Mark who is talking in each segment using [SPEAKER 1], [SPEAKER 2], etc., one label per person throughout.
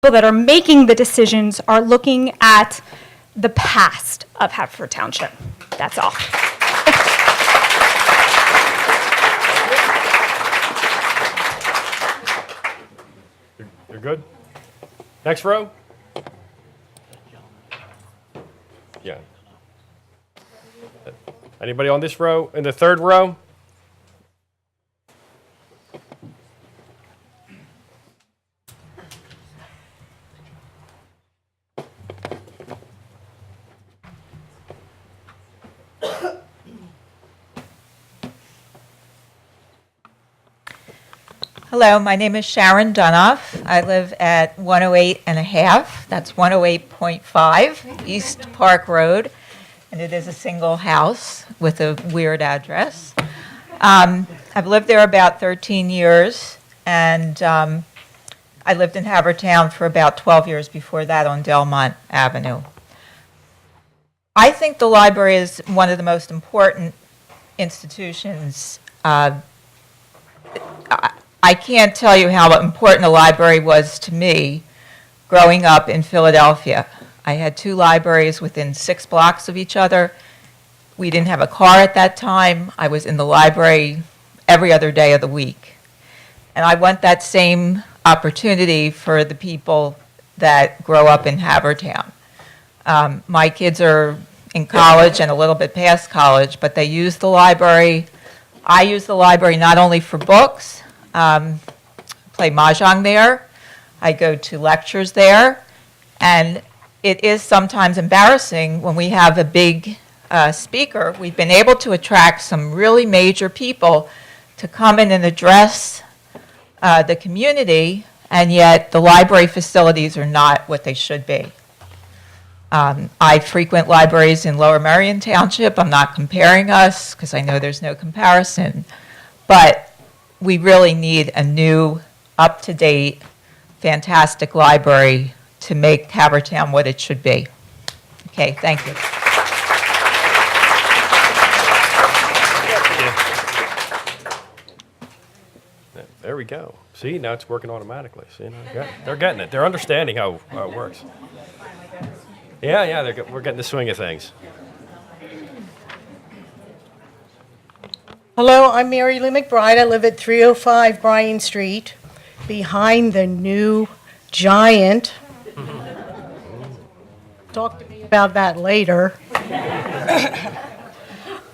[SPEAKER 1] people that are making the decisions are looking at the past of Haverford Township. That's all.
[SPEAKER 2] You're good? Next row? Yeah. Anybody on this row? In the third row?
[SPEAKER 3] Hello, my name is Sharon Dunoff. I live at 108 and a half, that's 108.5 East Park Road, and it is a single house with a weird address. I've lived there about 13 years, and I lived in Havertown for about 12 years before that on Delmont Avenue. I think the library is one of the most important institutions. I can't tell you how important the library was to me growing up in Philadelphia. I had 2 libraries within 6 blocks of each other. We didn't have a car at that time. I was in the library every other day of the week. And I want that same opportunity for the people that grow up in Havertown. My kids are in college and a little bit past college, but they use the library. I use the library not only for books, play mahjong there, I go to lectures there, and it is sometimes embarrassing when we have a big speaker. We've been able to attract some really major people to come in and address the community, and yet the library facilities are not what they should be. I frequent libraries in Lower Merion Township. I'm not comparing us because I know there's no comparison, but we really need a new, up-to-date, fantastic library to make Havertown what it should be. Okay, thank you.
[SPEAKER 2] There we go. See, now it's working automatically. See, now they're getting it. They're understanding how it works. Yeah, we're getting the swing of things.
[SPEAKER 4] Hello, I'm Marylee McBride. I live at 305 Bryan Street, behind the new Giant. Talk to me about that later.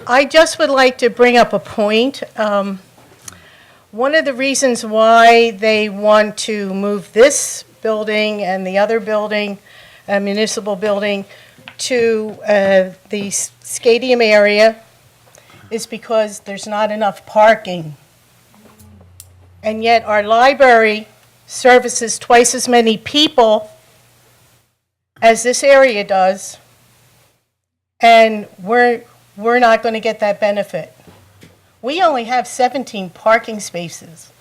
[SPEAKER 4] I just would like to bring up a point. One of the reasons why they want to move this building and the other building, a municipal building, to the stadium area is because there's not enough parking. And yet our library services twice as many people as this area does, and we're not going to get that benefit. We only have 17 parking spaces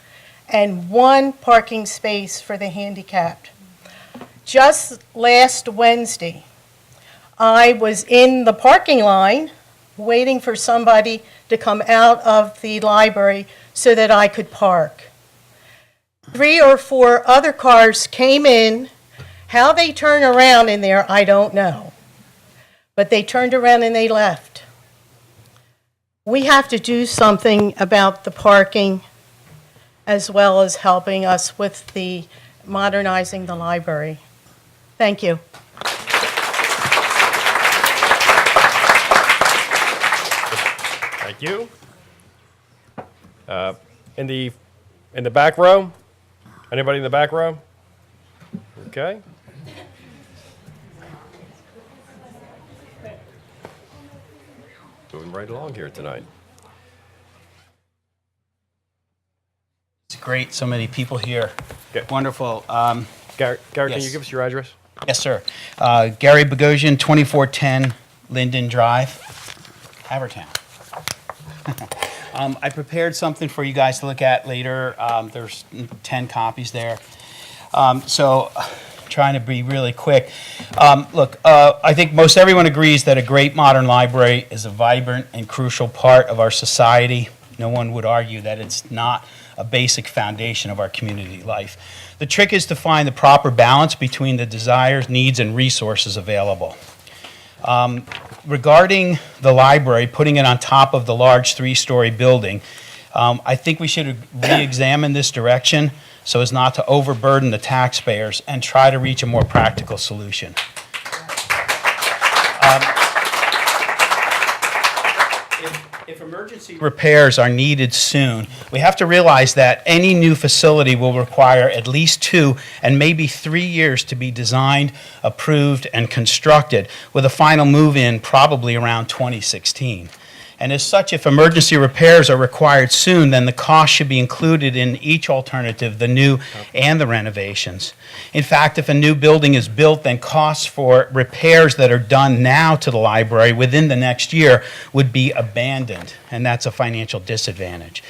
[SPEAKER 4] and 1 parking space for the handicapped. Just last Wednesday, I was in the parking line waiting for somebody to come out of the library so that I could park. 3 or 4 other cars came in. How they turned around in there, I don't know. But they turned around and they left. We have to do something about the parking as well as helping us with the modernizing the library. Thank you.
[SPEAKER 2] Thank you. In the back row? Anybody in the back row? Okay. Moving right along here tonight.
[SPEAKER 5] It's great, so many people here.
[SPEAKER 2] Okay.
[SPEAKER 5] Wonderful.
[SPEAKER 2] Gary, can
[SPEAKER 5] Yes.
[SPEAKER 2] you give us your address?
[SPEAKER 5] Yes, sir. Gary Bogosian, 2410 Linden Drive, Havertown. I prepared something for you guys to look at later. There's 10 copies there. So trying to be really quick. Look, I think most everyone agrees that a great modern library is a vibrant and crucial part of our society. No one would argue that it's not a a basic foundation of our community life. The trick is to find the proper balance between the desires, needs, and resources available. Regarding the library, putting it on top of the large 3-story building, I think we should re-examine this direction so as not to overburden the taxpayers and try to reach a more practical solution. If emergency repairs are needed soon, we have to realize that any new facility will require at least 2 and maybe 3 years to be designed, approved, and constructed, with a final move-in probably around 2016. And as such, if emergency repairs are required soon, then the cost should be included in each alternative, the new and the renovations. In fact, if a new building is built, then costs for repairs that are done now to the library within the next year would be abandoned, and that's a financial disadvantage.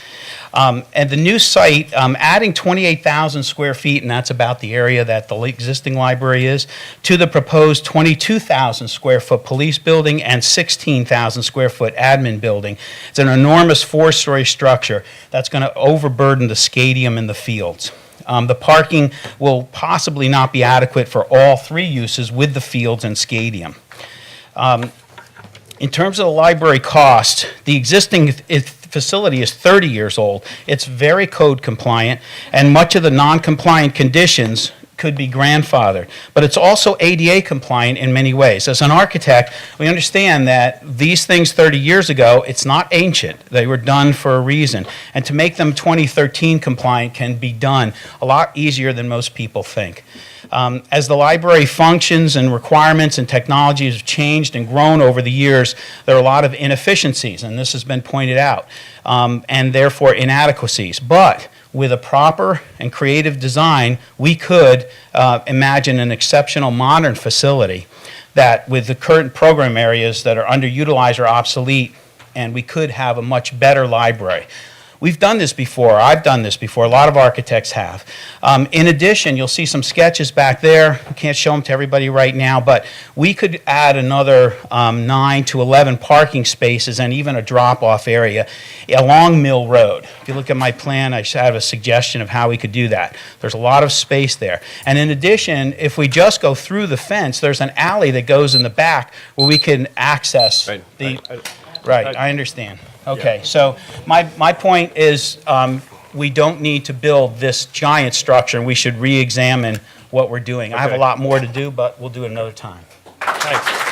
[SPEAKER 5] And the new site, adding 28,000 square feet, and that's about the area that the existing library is, to the proposed 22,000 square foot police building and 16,000 square foot admin building. It's an enormous 4-story structure that's going to overburden the stadium and the fields. The parking will possibly not be adequate for all 3 uses with the fields and stadium. In terms of the library cost, the existing facility is 30 years old. It's very code compliant, and much of the non-compliant conditions could be grandfathered. But it's also ADA compliant in many ways. As an architect, we understand that these things 30 years ago, it's not ancient. They were done for a reason. And to make them 2013 compliant can be done a lot easier than most people think. As the library functions and requirements and technologies have changed and grown over the years, there are a lot of inefficiencies, and this has been pointed out, and therefore inadequacies. But with a proper and creative design, we could imagine an exceptional modern facility that, with the current program areas that are underutilized or obsolete, and we could have a much better library. We've done this before. I've done this before. A lot of architects have. In addition, you'll see some sketches back there. I can't show them to everybody right now, but we could add another 9 to 11 parking spaces and even a drop-off area along Mill Road. If you look at my plan, I have a suggestion of how we could do that. There's a lot of space there. And in addition, if we just go through the fence, there's an alley that goes in the back where we can access the... Right, I understand. Okay, so my point is we don't need to build this giant structure, and we should re-examine what we're doing. I have a lot more to do, but we'll do it another time.
[SPEAKER 2] Thanks.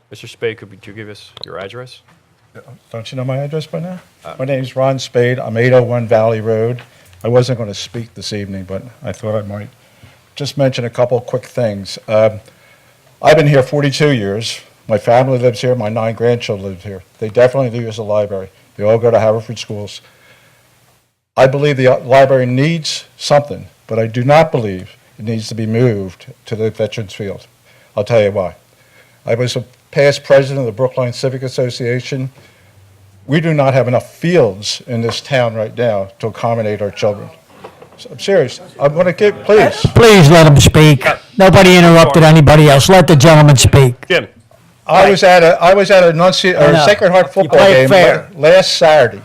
[SPEAKER 2] Mr. Spade, could you give us your address?
[SPEAKER 6] Don't you know my address by now? My name's Ron Spade. I'm 801 Valley Road. I wasn't going to speak this evening, but I thought I might just mention a couple quick things. I've been here 42 years. My family lives here. My 9 grandchildren live here. They definitely use the library. They all go to Haverford schools. I believe the library needs something, but I do not believe it needs to be moved to the Veterans Field. I'll tell you why. I was a past president of the Brookline Civic Association. We do not have enough fields in this town right now to accommodate our children. So I'm serious. I'm going to give, please.
[SPEAKER 7] Please let him speak. Nobody interrupted anybody else. Let the gentleman speak.
[SPEAKER 2] Jim.
[SPEAKER 6] I was at a Sacred Heart football
[SPEAKER 7] play
[SPEAKER 6] game
[SPEAKER 7] fair.
[SPEAKER 6] last Saturday,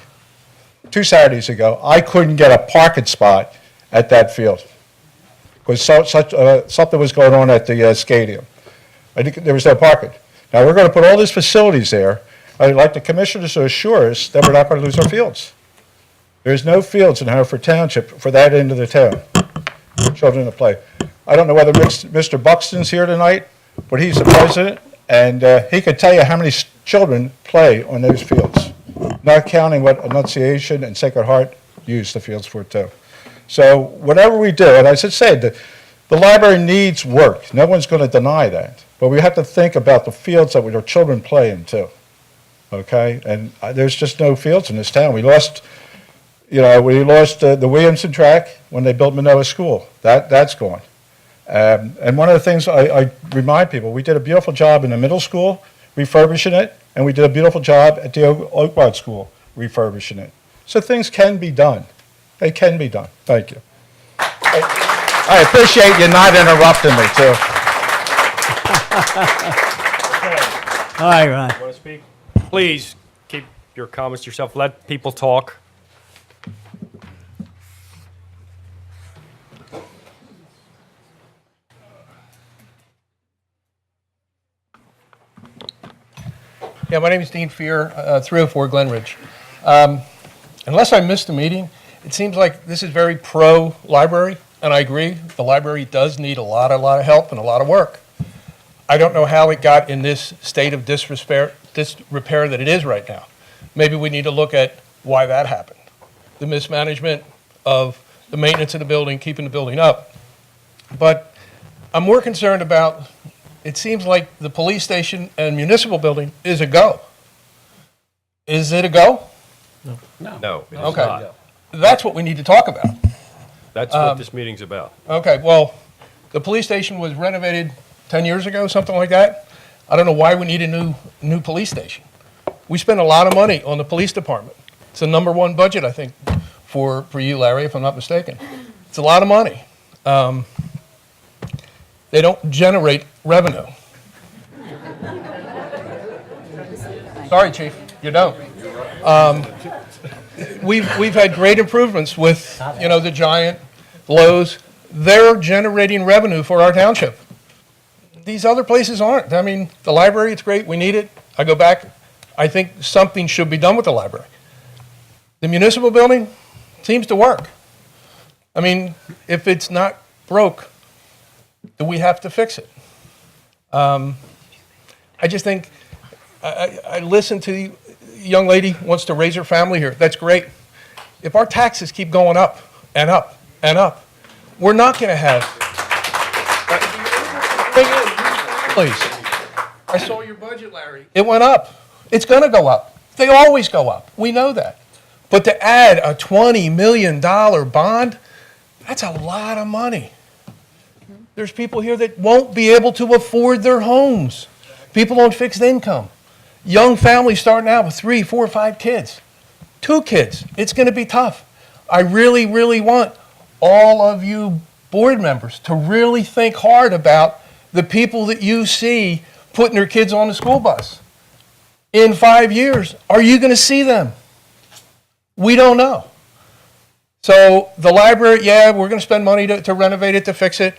[SPEAKER 6] 2 Saturdays ago. I couldn't get a parking spot at that field because something was going on at the stadium. There was no parking. Now, we're going to put all these facilities there. I'd like the commissioners to assure us that we're not going to lose our fields. There's no fields in Haverford Township for that end of the town for children to play. I don't know whether Mr. Buxton's here tonight, but he's the president, and he could tell you how many children play on those fields, not counting what Annunciation and Sacred Heart use the fields for, too. So whatever we do, and as I said, the library needs work. No one's going to deny that. But we have to think about the fields that our children play in, too. Okay? And there's just no fields in this town. We lost the Williamson track when they built Manoa School. That's gone. And one of the things I remind people, we did a beautiful job in the middle school refurbishing it, and we did a beautiful job at the Oakwood School refurbishing it. So things can be done. They can be done. Thank you. I appreciate you not interrupting me, too.
[SPEAKER 7] All right, Ron.
[SPEAKER 2] Want to speak? Please keep your comments to yourself. Let people talk.
[SPEAKER 8] Yeah, my name is Dean Fear, 304 Glenridge. Unless I missed a meeting, it seems like this is very pro-library, and I agree, the library does need a lot of help and a lot of work. I don't know how it got in this state of disrepair that it is right now. Maybe we need to look at why that happened. The mismanagement of the maintenance of the building, keeping the building up. But I'm more concerned about, it seems like the police station and municipal building is a go. Is it a go?
[SPEAKER 2] No, it is
[SPEAKER 8] Okay.
[SPEAKER 2] not.
[SPEAKER 8] That's what we need to talk about.
[SPEAKER 2] That's what this meeting's about.
[SPEAKER 8] Okay, well, the police station was renovated 10 years ago, something like that. I don't know why we need a new police station. We spend a lot of money on the police department. It's the #1 budget, I think, for you, Larry, if I'm not mistaken. It's a lot of money. They don't generate revenue. Sorry, Chief, you don't. We've had great improvements with, the Giant, Lowe's. They're generating revenue for our township. These other places aren't. I mean, the library, it's great, we need it. I go back, I think something should be done with the library. The municipal building seems to work. I mean, if it's not broke, then we have to fix it. I just think, I listened to the young lady wants to raise her family here. That's great. If our taxes keep going up and up and up, we're not going to have. Please. I saw your budget, Larry. It went up. It's going to go up. They always go up. We know that. But to add a $20 million bond, that's a lot of money. There's people here that won't be able to afford their homes. People on fixed income. Young families starting out with 3, 4, 5 kids. 2 kids. It's going to be tough. I really, really want all of you board members to really think hard about the people that you see putting their kids on the school bus. In 5 years, are you going to see them? We don't know. So the library, yeah, we're going to spend money to renovate it, to fix it.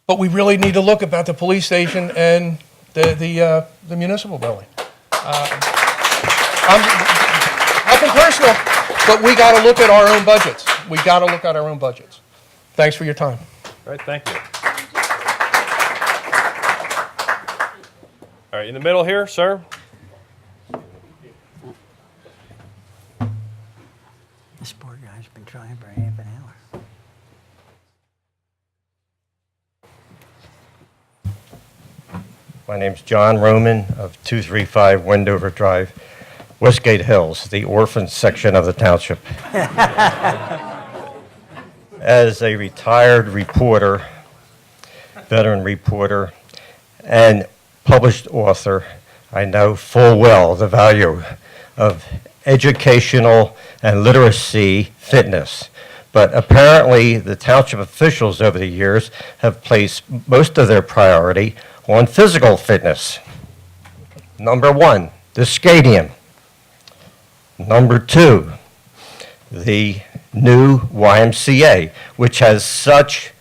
[SPEAKER 8] But we really need to look about the police station and the municipal building. Nothing personal, but we got to look at our own budgets. We got to look at our own budgets. Thanks for your time.
[SPEAKER 2] All right, thank you. All right, in the middle here, sir.
[SPEAKER 7] This poor guy's been trying for half an hour.
[SPEAKER 9] My name's John Roman of 235 Wendover Drive, Westgate Hills, the orphan section of the township. As a retired reporter, veteran reporter, and published author, I know full well the value of educational and literacy fitness. But apparently the township officials over the years have placed most of their priority on physical fitness. Number 1, the stadium. Number 2, the new YMCA, which has such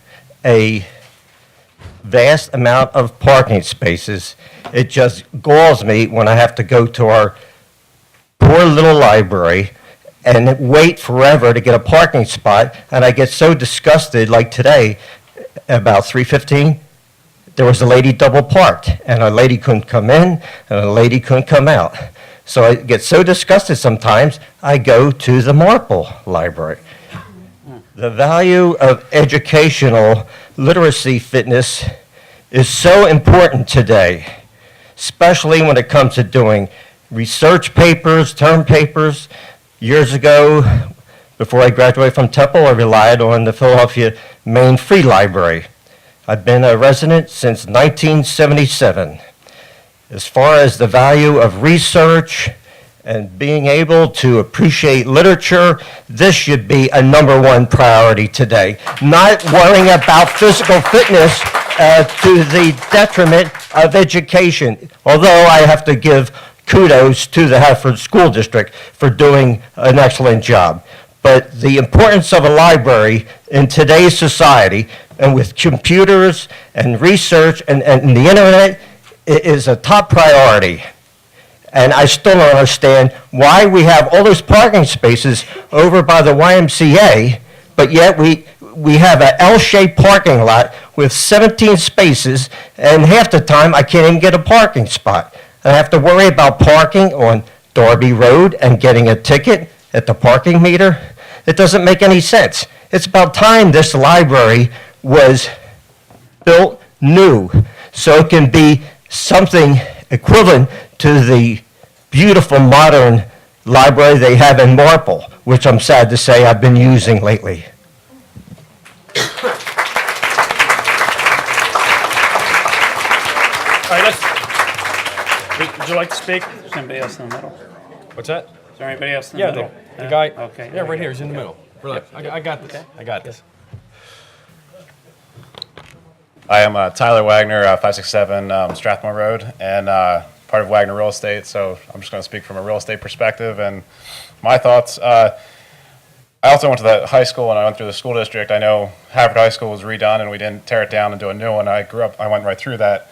[SPEAKER 9] a vast amount of parking spaces. It just galls me when I have to go to our poor little library and wait forever to get a parking spot, and I get so disgusted, like today, about 3:15, there was a lady double parked, and a lady couldn't come in, and a lady couldn't come out. So I get so disgusted sometimes, I go to the Marple Library. The value of educational literacy fitness is so important today, especially when it comes to doing research papers, term papers. Years ago, before I graduated from Temple, I relied on the Philadelphia Main Free Library. I've been a resident since 1977. As far as the value of research and being able to appreciate literature, this should be a #1 priority today. Not worrying about physical fitness to the detriment of education. Although I have to give kudos to the Haverford School District for doing an excellent job. But the importance of a library in today's society, and with computers and research and the internet, is a top priority. And I still don't understand why we have all those parking spaces over by the YMCA, but yet we have an L-shaped parking lot with 17 spaces, and half the time I can't even get a parking spot. I have to worry about parking on Darby Road and getting a ticket at the parking meter. It doesn't make any sense. It's about time this library was built new so it can be something equivalent to the beautiful modern library they have in Marple, which I'm sad to say I've been using lately.
[SPEAKER 2] All right, would you like to speak?
[SPEAKER 5] Is anybody else in the middle?
[SPEAKER 2] What's that?
[SPEAKER 5] Is there anybody else in the
[SPEAKER 2] Yeah,
[SPEAKER 5] middle?
[SPEAKER 2] the guy.
[SPEAKER 5] Okay.
[SPEAKER 2] Yeah, right here. He's in the middle. Relax. I got this. I got this.
[SPEAKER 10] I am Tyler Wagner, 567 Strathmore Road, and part of Wagner Real Estate. So I'm just going to speak from a real estate perspective and my thoughts. I also went to the high school and I went through the school district. I know Haverford High School was redone and we didn't tear it down and do a new one. I went right through that.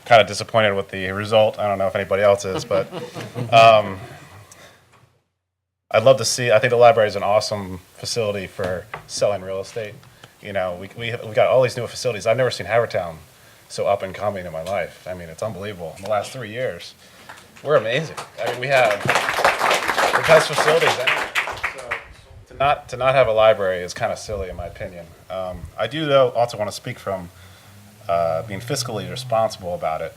[SPEAKER 10] Kind of disappointed with the result. I don't know if anybody else is, but I'd love to see. I think the library is an awesome facility for selling real estate. You know, we got all these new facilities. I've never seen Havertown so up and coming in my life. I mean, it's unbelievable. In the last 3 years, we're amazing. I mean, we have the best facilities. So to not have a library is kind of silly, in my opinion. I do, though, also want to speak from being fiscally responsible about it.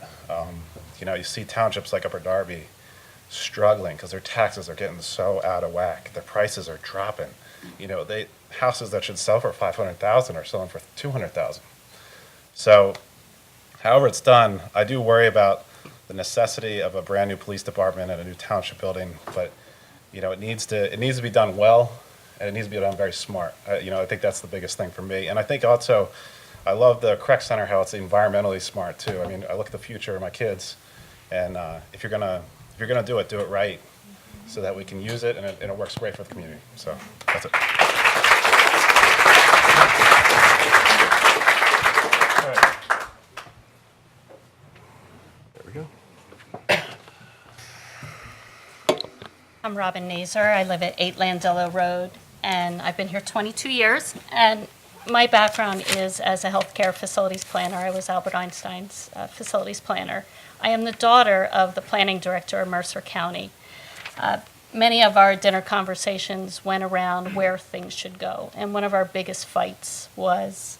[SPEAKER 10] You know, you see townships like Upper Darby struggling because their taxes are getting so out of whack. Their prices are dropping. You know, houses that should sell for $500,000 are selling for $200,000. So, however it's done, I do worry about the necessity of a brand new police department and a new township building. But you know, it needs to be done well, and it needs to be done very smart. You know, I think that's the biggest thing for me. And I think also, I love the Correct Center, how it's environmentally smart too. I mean, I look at the future of my kids, and if you're gonna do it right, so that we can use it and it works great for the community. So that's it.
[SPEAKER 2] All right. There we go.
[SPEAKER 11] I'm Robin Nazar. I live at 8 Landillo Road, and I've been here 22 years. And my background is as a healthcare facilities planner. I was Albert Einstein's facilities planner. I am the daughter of the planning director of Mercer County. Many of our dinner conversations went around where things should go. And one of our biggest fights was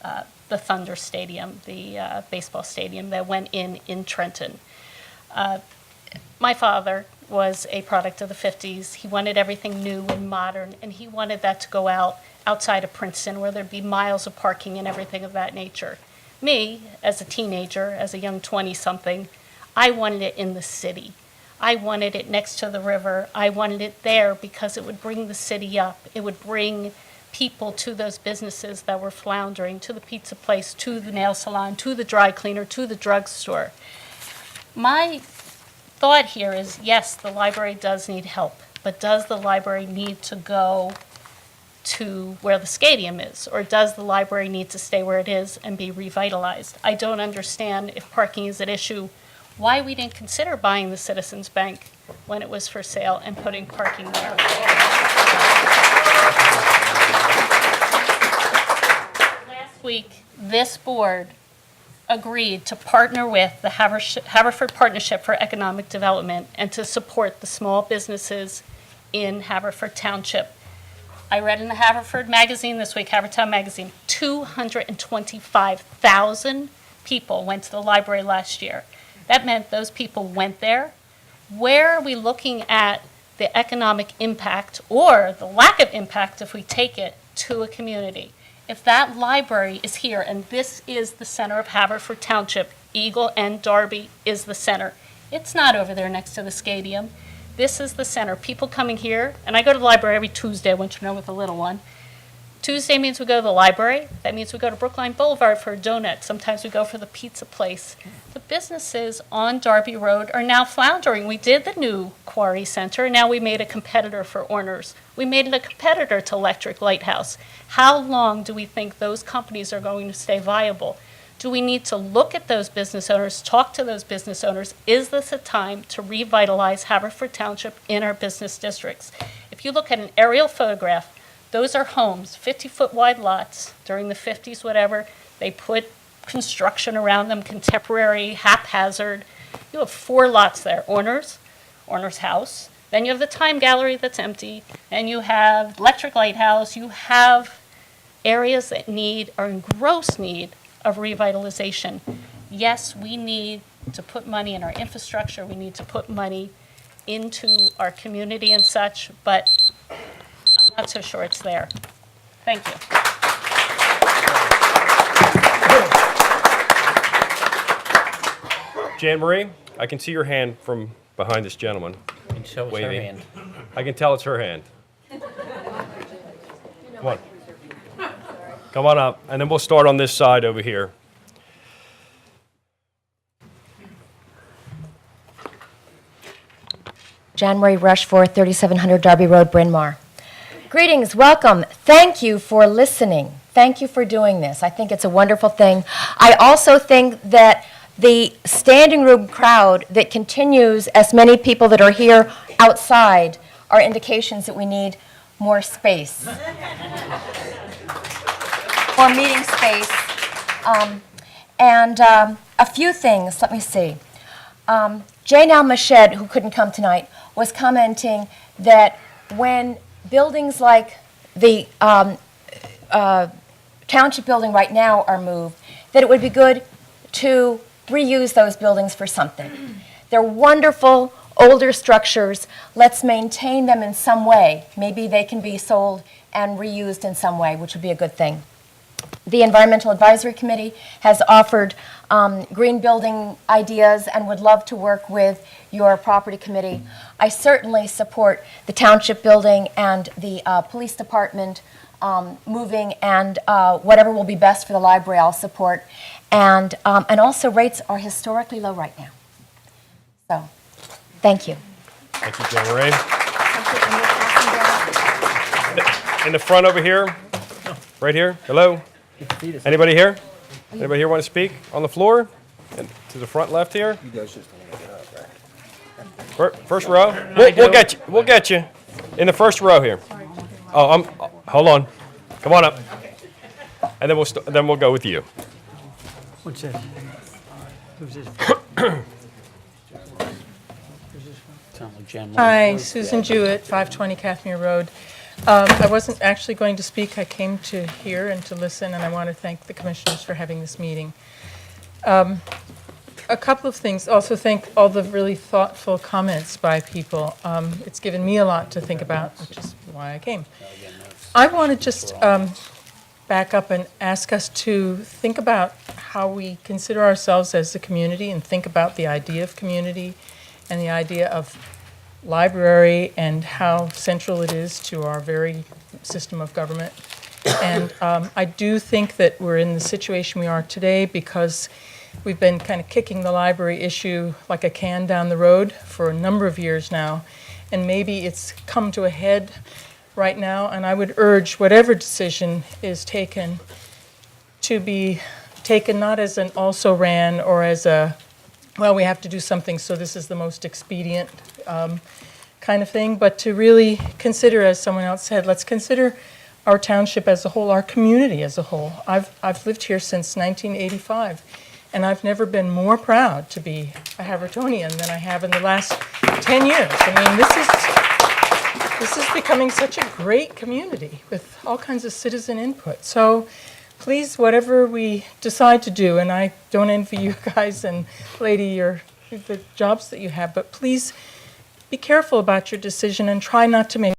[SPEAKER 11] the Thunder Stadium, the baseball stadium that went in Trenton. My father was a product of the 50s. He wanted everything new and modern, and he wanted that to go outside of Princeton where there'd be miles of parking and everything of that nature. Me, as a teenager, as a young 20-something, I wanted it in the city. I wanted it next to the river. I wanted it there because it would bring the city up. It would bring people to those businesses that were floundering, to the pizza place, to the nail salon, to the dry cleaner, to the drugstore. My thought here is, yes, the library does need help, but does the library need to go to where the stadium is, or does the library need to stay where it is and be revitalized? I don't understand, if parking is an issue, why we didn't consider buying the Citizens Bank when it was for sale and putting parking there. Last week, this board agreed to partner with the Haverford Partnership for Economic Development and to support the small businesses in Haverford Township. I read in the Haverford magazine this week, Havertown magazine, 225,000 people went to the library last year. That meant those people went there. Where are we looking at the economic impact or the lack of impact if we take it to a community? If that library is here, and this is the center of Haverford Township, Eagle and Darby is the center. It's not over there next to the stadium. This is the center. People coming here, and I go to the library every Tuesday, I want you to know, with a little one. Tuesday means we go to the library. That means we go to Brookline Boulevard for a donut. Sometimes we go for the pizza place. The businesses on Darby Road are now floundering. We did the new Quarry Center. Now we made a competitor for Orner's. We made it a competitor to Electric Lighthouse. How long do we think those companies are going to stay viable? Do we need to look at those business owners, talk to those business owners? Is this a time to revitalize Haverford Township in our business districts? If you look at an aerial photograph, those are homes, 50-foot wide lots during the 50s, whatever. They put construction around them, contemporary, haphazard. You have 4 lots there, Orner's house. Then you have the Time Gallery that's empty. And you have Electric Lighthouse. You have areas that are in gross need of revitalization. Yes, we need to put money in our infrastructure. We need to put money into our community and such, but I'm not so sure it's there. Thank you.
[SPEAKER 2] Jan Marie, I can see your hand from behind this gentleman.
[SPEAKER 5] And show us her
[SPEAKER 2] waving.
[SPEAKER 5] hand.
[SPEAKER 2] I can tell it's her hand. Come on. Come on up, and then we'll start on this side over here.
[SPEAKER 12] Jan Marie Rushforth, 3700 Darby Road, Bryn Mawr. Greetings, welcome. Thank you for listening. Thank you for doing this. I think it's a wonderful thing. I also think that the standing room crowd that continues, as many people that are here outside, are indications that we need more space. More meeting space. A few things, let me see. Jane Al-Mashed, who couldn't come tonight, was commenting that when buildings like the township building right now are moved, that it would be good to reuse those buildings for something. They're wonderful older structures. Let's maintain them in some way. Maybe they can be sold and reused in some way, which would be a good thing. The Environmental Advisory Committee has offered green building ideas and would love to work with your property committee. I certainly support the township building and the police department moving, and whatever will be best for the library I'll support. And also rates are historically low right now. So, thank you.
[SPEAKER 2] Thank you, Jan Marie. In the front over here, right here. Hello. Anybody here? Anybody here want to speak on the floor? And to the front left here. You guys just want to get up, right? First row. We'll get you. We'll get you. In the first row here. Oh, hold on. Come on up. And then we'll go with you.
[SPEAKER 7] What's this? Who's this?
[SPEAKER 4] Hi, Susan Jewett, 520 Kathmere Road. I wasn't actually going to speak. I came to hear and to listen, and I want to thank the commissioners for having this meeting. A couple of things. Also thank all the really thoughtful comments by people. It's given me a lot to think about, which is why I came. I want to just back up and ask us to think about how we consider ourselves as a community and think about the idea of community and the idea of library and how central it is to our very system of government. And I do think that we're in the situation we are today because we've been kind of kicking the library issue like a can down the road for a number of years now, and maybe it's come to a head right now, and I would urge whatever decision is taken to be taken not as an also-ran or as a, well, we have to do something, so this is the most expedient kind of thing, but to really consider, as someone else said, let's consider our township as a whole, our community as a whole. I've lived here since 1985, and I've never been more proud to be a Havertonian than I have in the last 10 years. I mean, this is becoming such a great community with all kinds of citizen input. So please, whatever we decide to do, and I don't envy you guys and lady the jobs that you have, but please be careful about your decision and try not to make